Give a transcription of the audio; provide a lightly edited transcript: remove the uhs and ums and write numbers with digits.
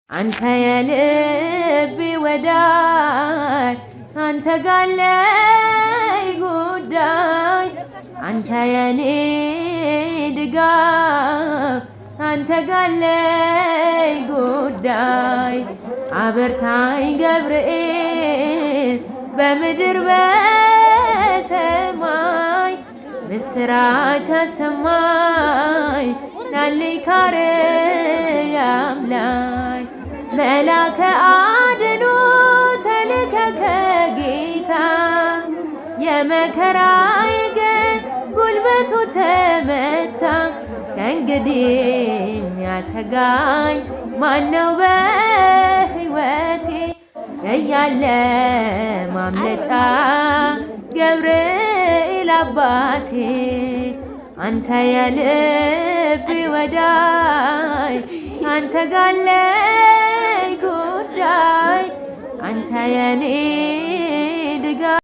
አንተ የልቤ ወዳጅ ካንተ ጋር አለኝ ጉዳይ አንተ የኔ ድጋፍ ካንተ ጋር አለኝ ጉዳይ አበርታኝ ገብርኤል በምድር በሰማይ ምስራች አሰማኝ ላለኝ ከአርያም ላይ መላከ አድኖ ተልከ ከጌታ የመከራዬ ቀን ጉልበቱ ተመታ ከእንግዲህ የሚያሰጋኝ ማነው በሕይወቴ እያለ ማምለጫ ገብርኤል አባቴ አንተ የልቤ ወዳጅ አንተ ጋር አለኝ ጉዳይ አንተ የኔ